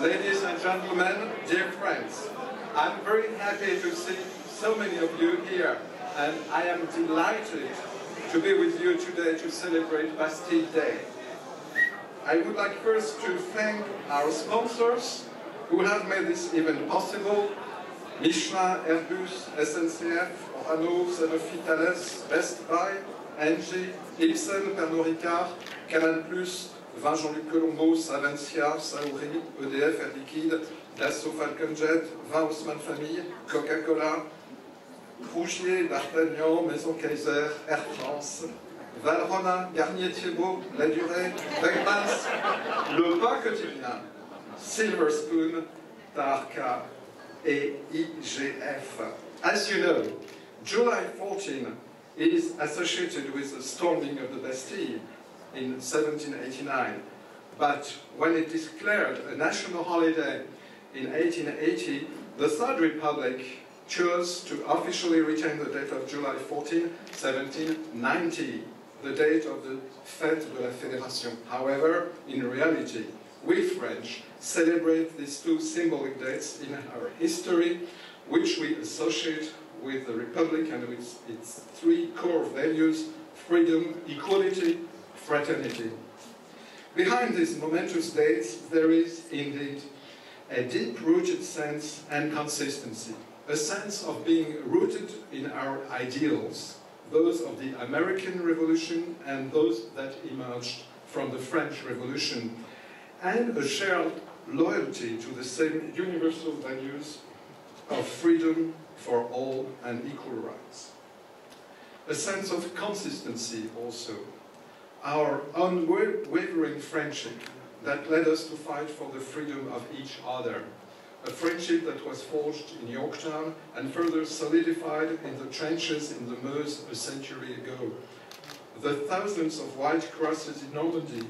Ladies and gentlemen, dear friends, I'm very happy to see so many of you here, and I am delighted to be with you today to celebrate Bastille Day. I would like first to thank our sponsors who have made this event possible: Michelin, Airbus, SNCF, Renault, Sanofi, Thales, Best Buy, Engie, Ipsen, Pernod Ricard, Canal+, Vin Jean-Luc Colombo, Savencia, Saori, EDF, Air Liquide, Dassault Falcon Jet, Vin Haussmann Famille, Coca-Cola, Rougier, D'Artagnan, Maison Kaiser, Air France, Valrhona, Garnier Thiebaud, La Durée, Beckmans, Le Pas Quotidien, Silver Spoon, Tarka et IGF. As you know, July 14 is associated with the storming of the Bastille in 1789, but when it declared a national holiday in 1880, the Third Republic chose to officially retain the date of July 14, 1790, the date of the Fête de la Fédération. However, in reality, we French celebrate these two symbolic dates in our history, which we associate with the Republic and with its three core values: freedom, equality, fraternity. Behind these momentous dates, there is indeed a deep-rooted sense and consistency, a sense of being rooted in our ideals, those of the American Revolution and those that emerged from the French Revolution, and a shared loyalty to the same universal values of freedom for all and equal rights. A sense of consistency also, our unwavering friendship that led us to fight for the freedom of each other, a friendship that was forged in Yorktown and further solidified in the trenches in the Meuse a century ago. The thousands of white crosses in Normandy,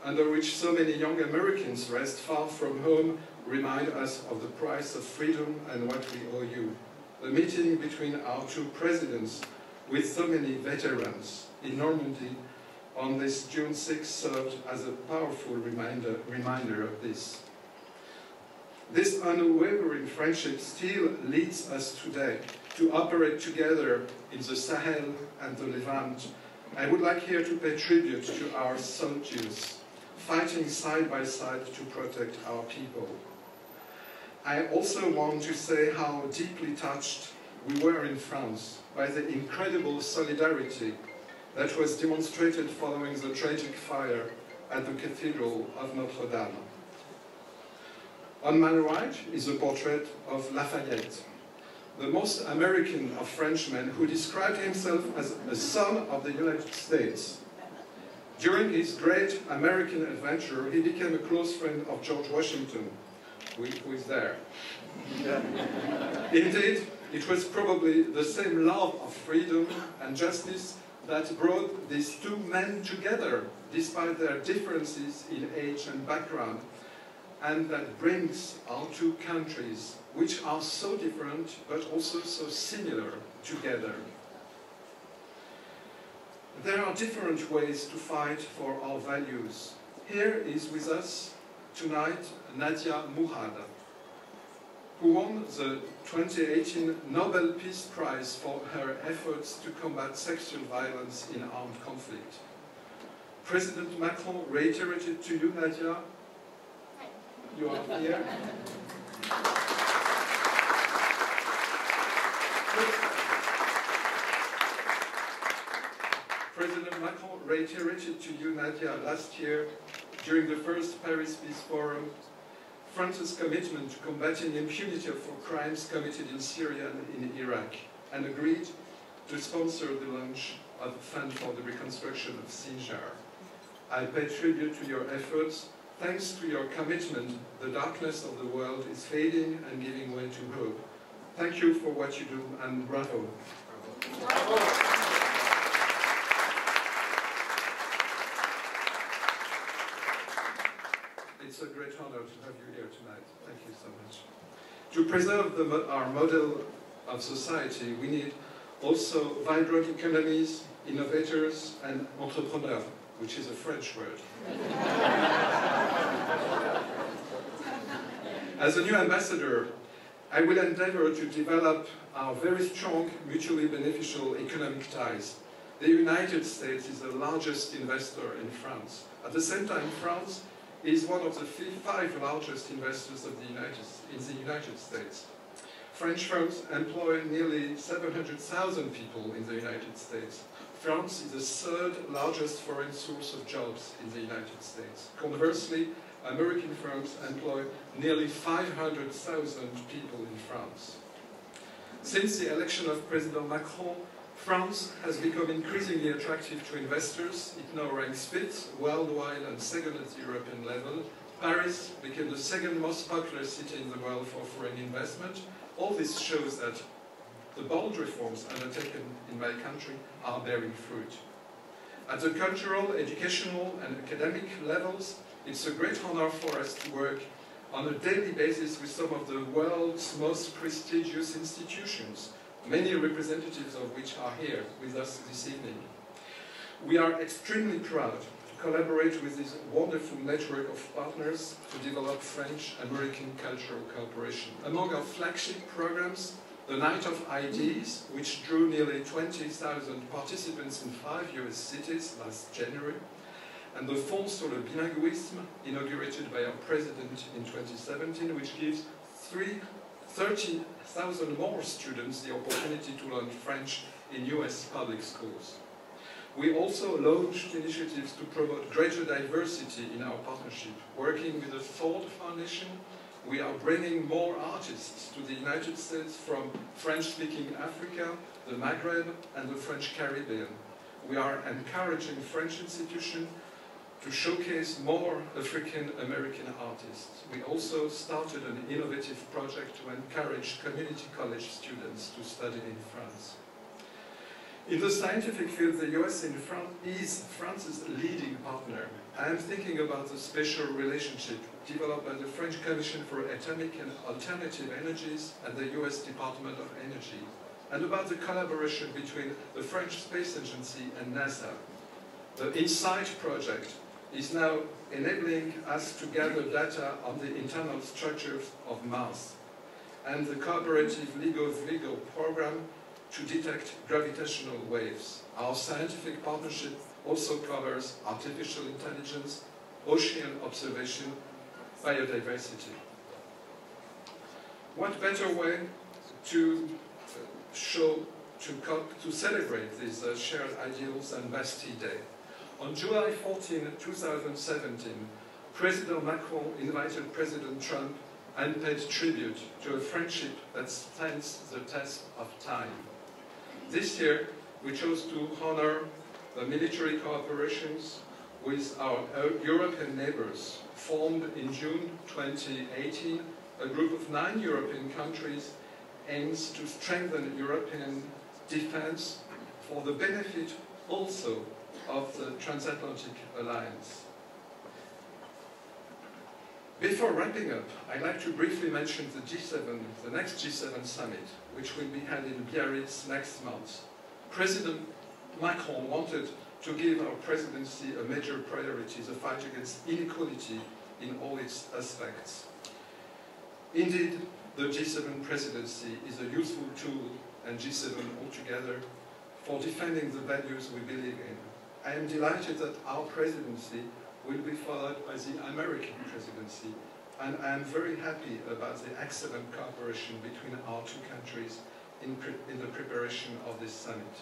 under which so many young Americans rest far from home, remind us of the price of freedom and what we owe you. The meeting between our two presidents with so many veterans in Normandy on this June 6 served as a powerful reminder of this. This unwavering friendship still leads us today to operate together in the Sahel and the Levant. I would like here to pay tribute to our soldiers, fighting side by side to protect our people. I also want to say how deeply touched we were in France by the incredible solidarity that was demonstrated following the tragic fire at the Cathedral of Notre Dame. On my right is a portrait of Lafayette, the most American of Frenchmen who described himself as a son of the United States. During his great American adventure, he became a close friend of George Washington, who is there. Indeed, it was probably the same love of freedom and justice that brought these two men together, despite their differences in age and background, and that brings our two countries, which are so different but also so similar, together. There are different ways to fight for our values. Here is with us tonight Nadia Mourad, who won the 2018 Nobel Peace Prize for her efforts to combat sexual violence in armed conflict. President Macron reiterated to you, Nadia, you are here. President Macron reiterated to you, Nadia, last year during the first Paris Peace Forum, France's commitment to combating impunity for crimes committed in Syria and in Iraq, and agreed to sponsor the launch of a fund for the reconstruction of Sinjar. I pay tribute to your efforts. Thanks to your commitment, the darkness of the world is fading and giving way to hope. Thank you for what you do, and bravo. It's a great honor to have you here tonight. Thank you so much. To preserve our model of society, we need also vibrant economies, innovators, and entrepreneurs, which is a French word. As a new ambassador, I will endeavor to develop our very strong, mutually beneficial economic ties. The United States is the largest investor in France. At the same time, France is one of the 5 largest investors in the United States. French firms employ nearly 700,000 people in the United States. France is the 3rd largest foreign source of jobs in the United States. Conversely, American firms employ nearly 500,000 people in France. Since the election of President Macron, France has become increasingly attractive to investors. It now ranks 5th worldwide and 2nd at the European level. Paris became the 2nd most popular city in the world for foreign investment. All this shows that the bold reforms undertaken in my country are bearing fruit. At the cultural, educational and academic levels, it's a great honor for us to work on a daily basis with some of the world's most prestigious institutions, many representatives of which are here with us this evening. We are extremely proud to collaborate with this wonderful network of partners to develop French-American cultural cooperation. Among our flagship programs, the Night of Ideas, which drew nearly 20,000 participants in 5 US cities last January, and the Fonds sur le bilinguisme, inaugurated by our president in 2017, which gives 30,000 more students the opportunity to learn French in US public schools. We also launched initiatives to promote greater diversity in our partnership. Working with the Ford Foundation, we are bringing more artists to the United States from French-speaking Africa, the Maghreb, and the French Caribbean. We are encouraging French institutions to showcase more African-American artists. We also started an innovative project to encourage community college students to study in France. In the scientific field, the US is France's leading partner. I am thinking about the special relationship developed by the French Commission for Atomic and Alternative Energies and the US Department of Energy, and about the collaboration between the French Space Agency and NASA. The InSight project is now enabling us to gather data on the internal structures of Mars, and the cooperative LIGO-VIGO program to detect gravitational waves. Our scientific partnership also covers artificial intelligence, ocean observation, biodiversity. What better way to celebrate these shared ideals than Bastille Day? On July 14, 2017, President Macron invited President Trump and paid tribute to a friendship that stands the test of time. This year, we chose to honor the military cooperations with our European neighbors. Formed in June 2018, a group of 9 European countries aims to strengthen European defense for the benefit also of the transatlantic alliance. Before wrapping up, I'd like to briefly mention the G7, the next G7 summit, which will be held in Biarritz next month. President Macron wanted to give our presidency a major priority, the fight against inequality in all its aspects. Indeed, the G7 presidency is a useful tool, and G7 altogether, for defending the values we believe in. I am delighted that our presidency will be followed by the American presidency, and I am very happy about the excellent cooperation between our 2 countries in the preparation of this summit.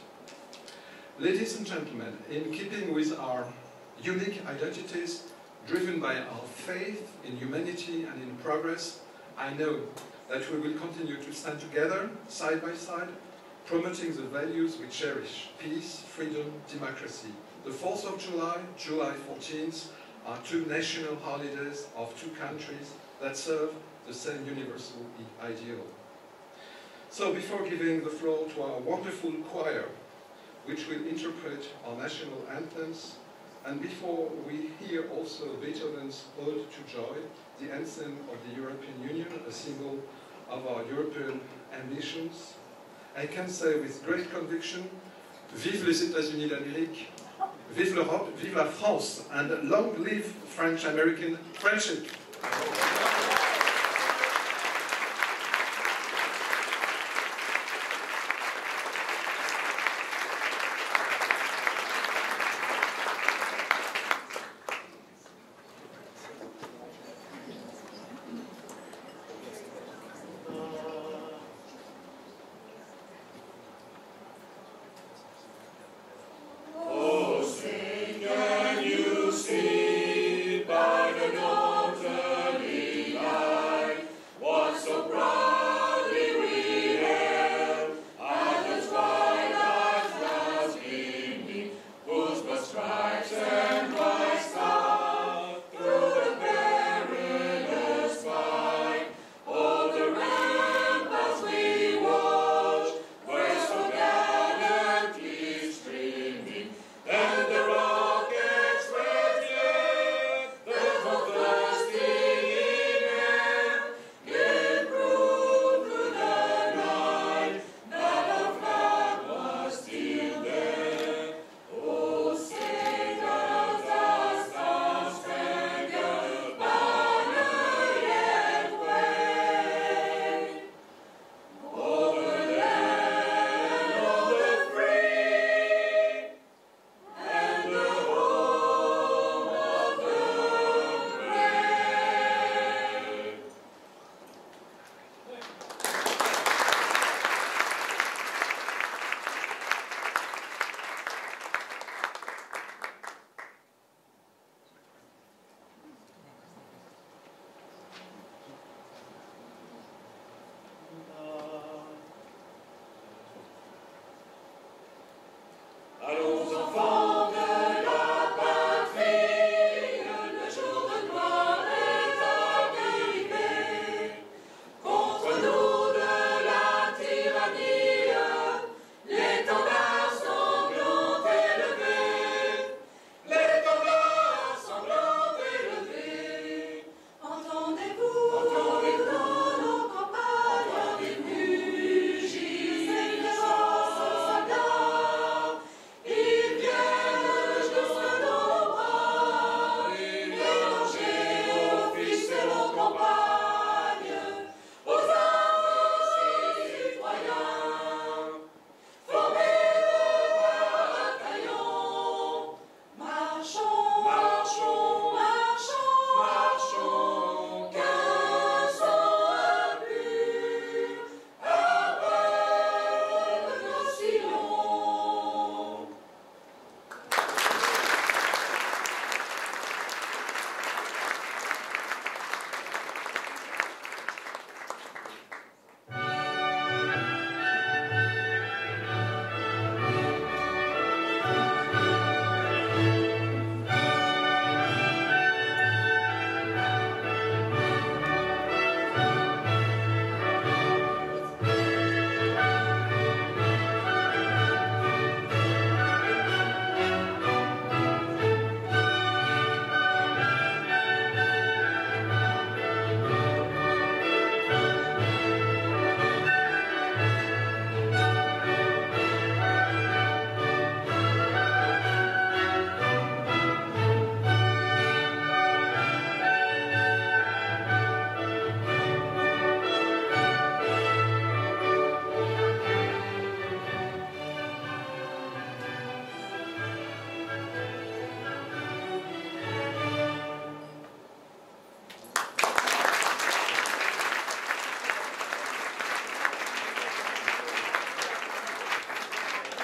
Ladies and gentlemen, in keeping with our unique identities, driven by our faith in humanity and in progress, I know that we will continue to stand together, side by side, promoting the values we cherish: peace, freedom, democracy. The 4th of July, July 14th, are 2 national holidays of 2 countries that serve the same universal ideal. So before giving the floor to our wonderful choir, which will interpret our national anthems, and before we hear also Beethoven's Ode to Joy, the anthem of the European Union, a symbol of our European ambitions, I can say with great conviction, vive les États-Unis d'Amérique, vive l'Europe, vive la France, and long live French-American friendship.